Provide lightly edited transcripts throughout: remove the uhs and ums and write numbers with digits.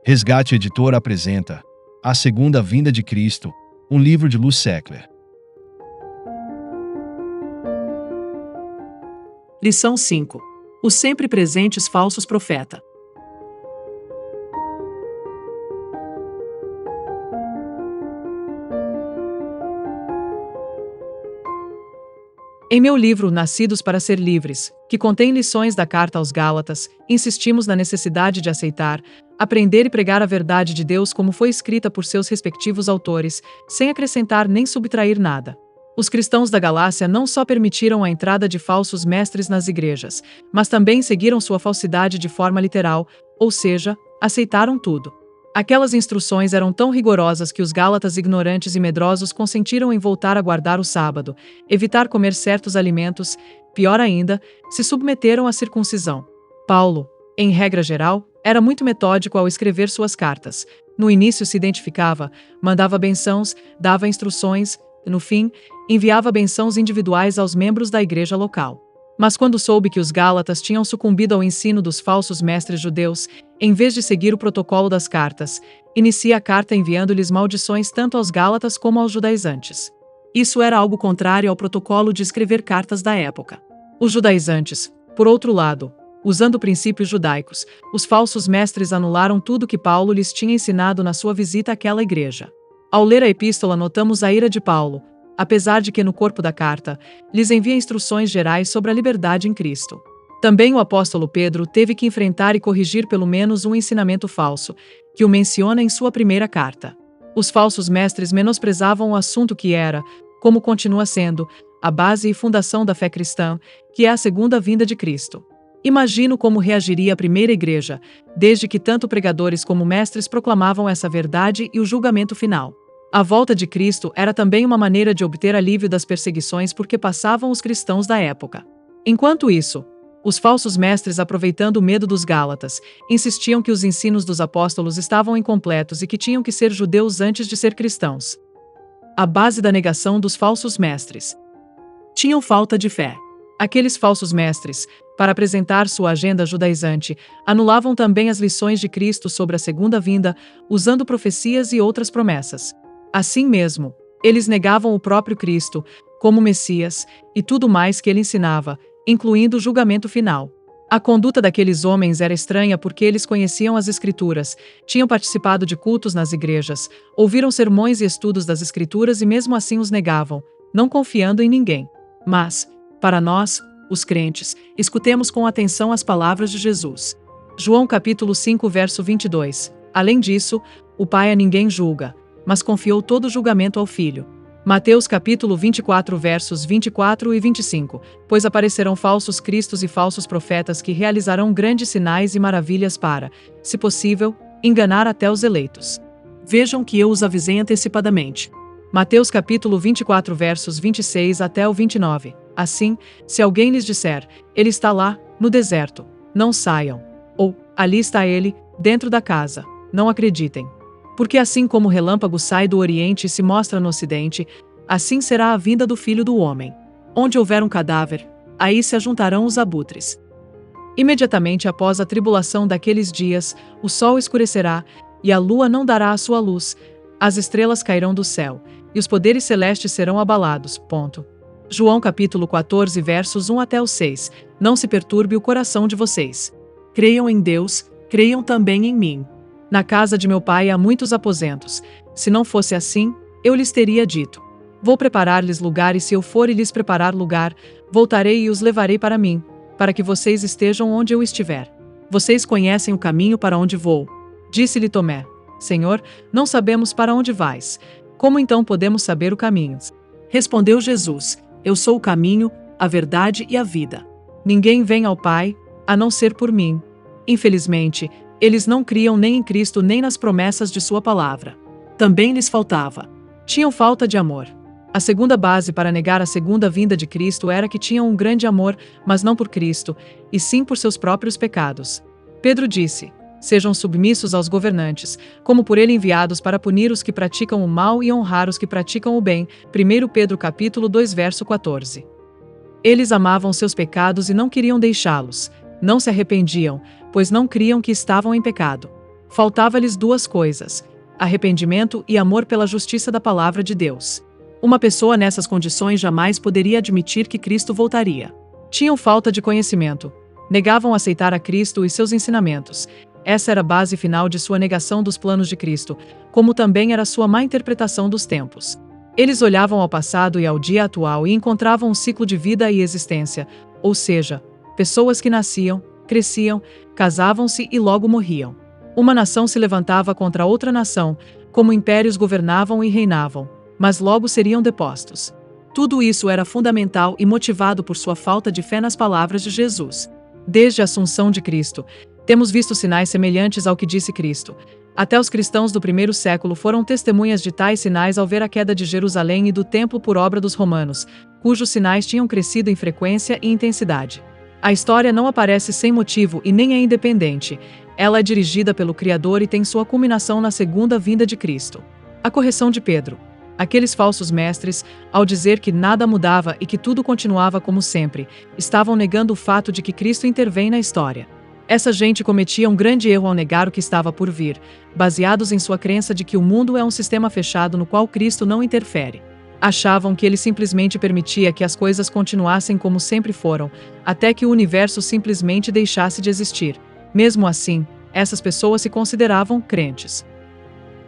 Resgate Editora apresenta A Segunda Vinda de Cristo, um livro de Luz Seckler. Lição 5. Os sempre presentes falsos profetas. Em meu livro Nascidos para Ser Livres, que contém lições da carta aos Gálatas, insistimos na necessidade de aceitar, aprender e pregar a verdade de Deus como foi escrita por seus respectivos autores, sem acrescentar nem subtrair nada. Os cristãos da Galácia não só permitiram a entrada de falsos mestres nas igrejas, mas também seguiram sua falsidade de forma literal, ou seja, aceitaram tudo. Aquelas instruções eram tão rigorosas que os gálatas ignorantes e medrosos consentiram em voltar a guardar o sábado, evitar comer certos alimentos, pior ainda, se submeteram à circuncisão. Paulo, em regra geral, era muito metódico ao escrever suas cartas. No início se identificava, mandava bênçãos, dava instruções, no fim, enviava bênçãos individuais aos membros da igreja local. Mas quando soube que os gálatas tinham sucumbido ao ensino dos falsos mestres judeus, em vez de seguir o protocolo das cartas, inicia a carta enviando-lhes maldições tanto aos gálatas como aos judaizantes. Isso era algo contrário ao protocolo de escrever cartas da época. Os judaizantes, por outro lado, usando princípios judaicos, os falsos mestres anularam tudo que Paulo lhes tinha ensinado na sua visita àquela igreja. Ao ler a epístola notamos a ira de Paulo, apesar de que no corpo da carta, lhes envia instruções gerais sobre a liberdade em Cristo. Também o apóstolo Pedro teve que enfrentar e corrigir pelo menos um ensinamento falso, que o menciona em sua primeira carta. Os falsos mestres menosprezavam o assunto que era, como continua sendo, a base e fundação da fé cristã, que é a segunda vinda de Cristo. Imagino como reagiria a primeira igreja, desde que tanto pregadores como mestres proclamavam essa verdade e o julgamento final. A volta de Cristo era também uma maneira de obter alívio das perseguições por que passavam os cristãos da época. Enquanto isso, os falsos mestres, aproveitando o medo dos gálatas, insistiam que os ensinos dos apóstolos estavam incompletos e que tinham que ser judeus antes de ser cristãos. A base da negação dos falsos mestres. Tinham falta de fé. Aqueles falsos mestres, para apresentar sua agenda judaizante, anulavam também as lições de Cristo sobre a segunda vinda, usando profecias e outras promessas. Assim mesmo, eles negavam o próprio Cristo, como Messias, e tudo mais que ele ensinava, incluindo o julgamento final. A conduta daqueles homens era estranha porque eles conheciam as Escrituras, tinham participado de cultos nas igrejas, ouviram sermões e estudos das Escrituras e mesmo assim os negavam, não confiando em ninguém. Mas, para nós, os crentes, escutemos com atenção as palavras de Jesus. João capítulo 5, verso 22. Além disso, o Pai a ninguém julga, mas confiou todo o julgamento ao Filho. Mateus capítulo 24 versos 24 e 25. Pois aparecerão falsos cristos e falsos profetas que realizarão grandes sinais e maravilhas para, se possível, enganar até os eleitos. Vejam que eu os avisei antecipadamente. Mateus capítulo 24 versos 26 até o 29. Assim, se alguém lhes disser, ele está lá, no deserto, não saiam. Ou, ali está ele, dentro da casa, não acreditem. Porque assim como o relâmpago sai do Oriente e se mostra no Ocidente, assim será a vinda do Filho do Homem. Onde houver um cadáver, aí se ajuntarão os abutres. Imediatamente após a tribulação daqueles dias, o sol escurecerá, e a lua não dará a sua luz, as estrelas cairão do céu, e os poderes celestes serão abalados. João capítulo 14 versos 1 até o 6. Não se perturbe o coração de vocês. Creiam em Deus, creiam também em mim. Na casa de meu pai há muitos aposentos. Se não fosse assim, eu lhes teria dito. Vou preparar-lhes lugar e se eu for e lhes preparar lugar, voltarei e os levarei para mim, para que vocês estejam onde eu estiver. Vocês conhecem o caminho para onde vou. Disse-lhe Tomé, Senhor, não sabemos para onde vais. Como então podemos saber o caminho? Respondeu Jesus, eu sou o caminho, a verdade e a vida. Ninguém vem ao Pai, a não ser por mim. Infelizmente, eles não criam nem em Cristo nem nas promessas de sua palavra. Também lhes faltava. Tinham falta de amor. A segunda base para negar a segunda vinda de Cristo era que tinham um grande amor, mas não por Cristo, e sim por seus próprios pecados. Pedro disse, sejam submissos aos governantes, como por ele enviados para punir os que praticam o mal e honrar os que praticam o bem. 1 Pedro capítulo 2 verso 14. Eles amavam seus pecados e não queriam deixá-los. Não se arrependiam, pois não criam que estavam em pecado. Faltava-lhes duas coisas: arrependimento e amor pela justiça da palavra de Deus. Uma pessoa nessas condições jamais poderia admitir que Cristo voltaria. Tinham falta de conhecimento. Negavam aceitar a Cristo e seus ensinamentos. Essa era a base final de sua negação dos planos de Cristo, como também era sua má interpretação dos tempos. Eles olhavam ao passado e ao dia atual e encontravam um ciclo de vida e existência, ou seja, pessoas que nasciam, cresciam, casavam-se e logo morriam. Uma nação se levantava contra outra nação, como impérios governavam e reinavam, mas logo seriam depostos. Tudo isso era fundamental e motivado por sua falta de fé nas palavras de Jesus. Desde a assunção de Cristo, temos visto sinais semelhantes ao que disse Cristo. Até os cristãos do primeiro século foram testemunhas de tais sinais ao ver a queda de Jerusalém e do templo por obra dos romanos, cujos sinais tinham crescido em frequência e intensidade. A história não aparece sem motivo e nem é independente. Ela é dirigida pelo Criador e tem sua culminação na segunda vinda de Cristo. A correção de Pedro. Aqueles falsos mestres, ao dizer que nada mudava e que tudo continuava como sempre, estavam negando o fato de que Cristo intervém na história. Essa gente cometia um grande erro ao negar o que estava por vir, baseados em sua crença de que o mundo é um sistema fechado no qual Cristo não interfere. Achavam que ele simplesmente permitia que as coisas continuassem como sempre foram, até que o universo simplesmente deixasse de existir. Mesmo assim, essas pessoas se consideravam crentes.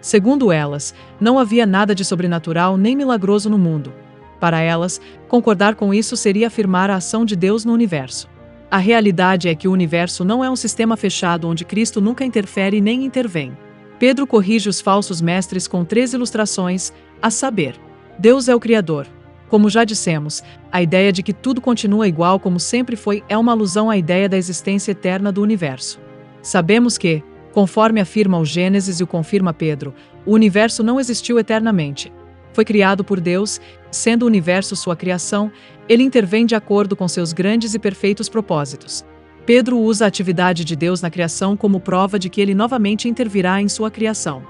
Segundo elas, não havia nada de sobrenatural nem milagroso no mundo. Para elas, concordar com isso seria afirmar a ação de Deus no universo. A realidade é que o universo não é um sistema fechado onde Cristo nunca interfere nem intervém. Pedro corrige os falsos mestres com 3 ilustrações, a saber: Deus é o Criador. Como já dissemos, a ideia de que tudo continua igual como sempre foi é uma alusão à ideia da existência eterna do universo. Sabemos que, conforme afirma o Gênesis e o confirma Pedro, o universo não existiu eternamente. Foi criado por Deus, sendo o universo sua criação, ele intervém de acordo com seus grandes e perfeitos propósitos. Pedro usa a atividade de Deus na criação como prova de que ele novamente intervirá em sua criação.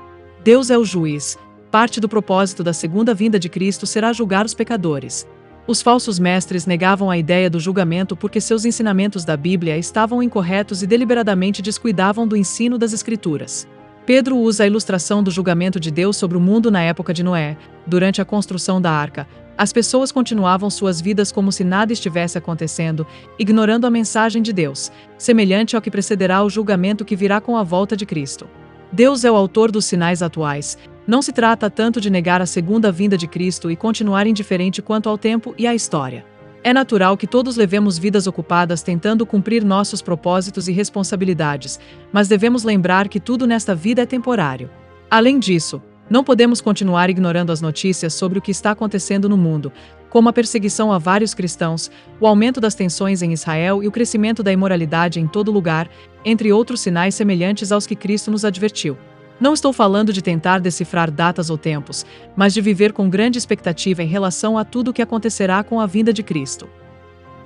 Deus é o juiz. Parte do propósito da segunda vinda de Cristo será julgar os pecadores. Os falsos mestres negavam a ideia do julgamento porque seus ensinamentos da Bíblia estavam incorretos e deliberadamente descuidavam do ensino das Escrituras. Pedro usa a ilustração do julgamento de Deus sobre o mundo na época de Noé. Durante a construção da arca, as pessoas continuavam suas vidas como se nada estivesse acontecendo, ignorando a mensagem de Deus, semelhante ao que precederá o julgamento que virá com a volta de Cristo. Deus é o autor dos sinais atuais. Não se trata tanto de negar a segunda vinda de Cristo e continuar indiferente quanto ao tempo e à história. É natural que todos levemos vidas ocupadas tentando cumprir nossos propósitos e responsabilidades, mas devemos lembrar que tudo nesta vida é temporário. Além disso, não podemos continuar ignorando as notícias sobre o que está acontecendo no mundo, como a perseguição a vários cristãos, o aumento das tensões em Israel e o crescimento da imoralidade em todo lugar, entre outros sinais semelhantes aos que Cristo nos advertiu. Não estou falando de tentar decifrar datas ou tempos, mas de viver com grande expectativa em relação a tudo o que acontecerá com a vinda de Cristo.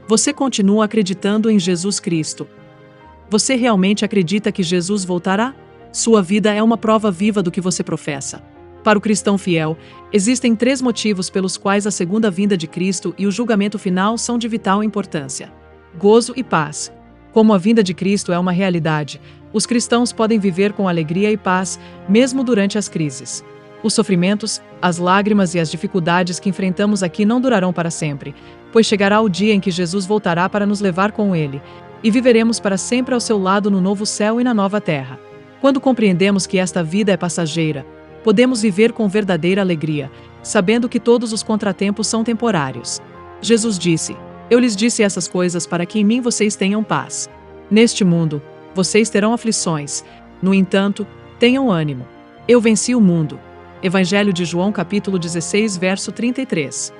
Você continua acreditando em Jesus Cristo? Você realmente acredita que Jesus voltará? Sua vida é uma prova viva do que você professa. Para o cristão fiel, existem 3 motivos pelos quais a segunda vinda de Cristo e o julgamento final são de vital importância: gozo e paz. Como a vinda de Cristo é uma realidade, os cristãos podem viver com alegria e paz, mesmo durante as crises. Os sofrimentos, as lágrimas e as dificuldades que enfrentamos aqui não durarão para sempre, pois chegará o dia em que Jesus voltará para nos levar com Ele, e viveremos para sempre ao seu lado no novo céu e na nova terra. Quando compreendemos que esta vida é passageira, podemos viver com verdadeira alegria, sabendo que todos os contratempos são temporários. Jesus disse: Eu lhes disse essas coisas para que em mim vocês tenham paz. Neste mundo, vocês terão aflições. No entanto, tenham ânimo. Eu venci o mundo. Evangelho de João capítulo 16, verso 33.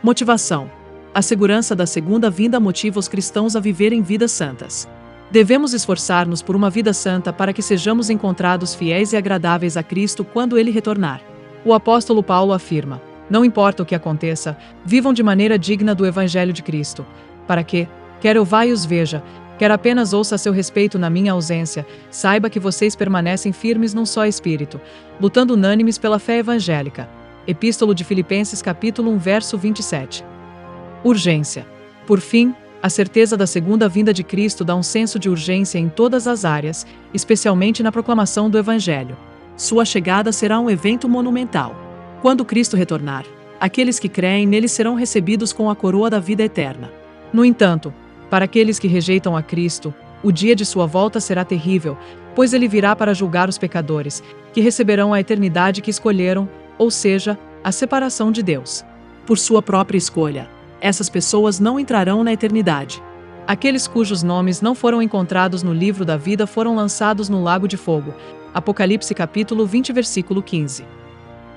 Motivação. A segurança da segunda vinda motiva os cristãos a viverem vidas santas. Devemos esforçar-nos por uma vida santa para que sejamos encontrados fiéis e agradáveis a Cristo quando Ele retornar. O apóstolo Paulo afirma: Não importa o que aconteça, vivam de maneira digna do Evangelho de Cristo, para que, quer eu vá e os veja, quer apenas ouça a seu respeito na minha ausência, saiba que vocês permanecem firmes num só espírito, lutando unânimes pela fé evangélica. Epístola de Filipenses capítulo 1, verso 27. Urgência. Por fim, A certeza da segunda vinda de Cristo dá um senso de urgência em todas as áreas, especialmente na proclamação do Evangelho. Sua chegada será um evento monumental. Quando Cristo retornar, aqueles que creem nele serão recebidos com a coroa da vida eterna. No entanto, para aqueles que rejeitam a Cristo, o dia de sua volta será terrível, pois ele virá para julgar os pecadores, que receberão a eternidade que escolheram, ou seja, a separação de Deus. Por sua própria escolha, essas pessoas não entrarão na eternidade. Aqueles cujos nomes não foram encontrados no livro da vida foram lançados no lago de fogo. Apocalipse capítulo 20, versículo 15.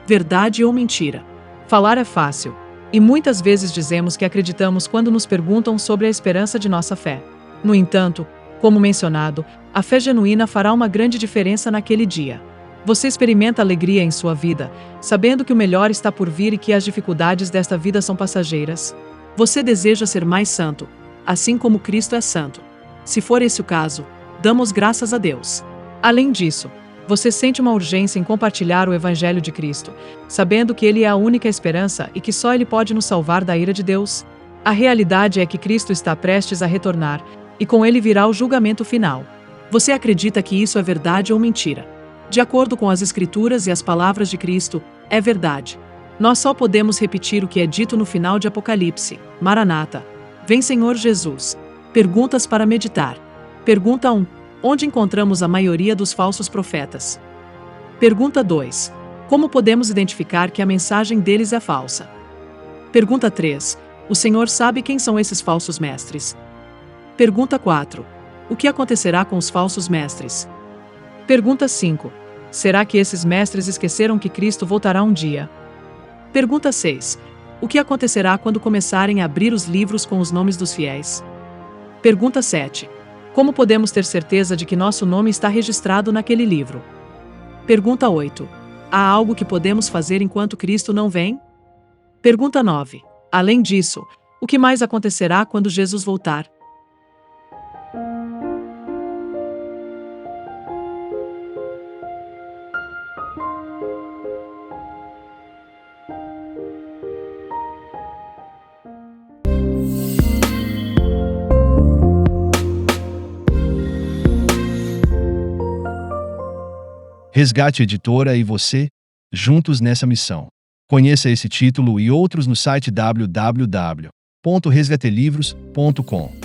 Verdade ou mentira? Falar é fácil, e muitas vezes dizemos que acreditamos quando nos perguntam sobre a esperança de nossa fé. No entanto, como mencionado, a fé genuína fará uma grande diferença naquele dia. Você experimenta alegria em sua vida, sabendo que o melhor está por vir e que as dificuldades desta vida são passageiras? Você deseja ser mais santo, assim como Cristo é santo. Se for esse o caso, damos graças a Deus. Além disso, você sente uma urgência em compartilhar o Evangelho de Cristo, sabendo que Ele é a única esperança e que só Ele pode nos salvar da ira de Deus? A realidade é que Cristo está prestes a retornar, e com Ele virá o julgamento final. Você acredita que isso é verdade ou mentira? De acordo com as Escrituras e as palavras de Cristo, é verdade. Nós só podemos repetir o que é dito no final de Apocalipse. Maranata. Vem Senhor Jesus. Perguntas para meditar. Pergunta 1. Onde encontramos a maioria dos falsos profetas? Pergunta 2. Como podemos identificar que a mensagem deles é falsa? Pergunta 3. O Senhor sabe quem são esses falsos mestres? Pergunta 4. O que acontecerá com os falsos mestres? Pergunta 5. Será que esses mestres esqueceram que Cristo voltará um dia? Pergunta 6. O que acontecerá quando começarem a abrir os livros com os nomes dos fiéis? Pergunta 7. Como podemos ter certeza de que nosso nome está registrado naquele livro? Pergunta 8. Há algo que podemos fazer enquanto Cristo não vem? Pergunta 9. Além disso, o que mais acontecerá quando Jesus voltar? Resgate Editora e você, juntos nessa missão. Conheça esse título e outros no site www.resgatelivros.com.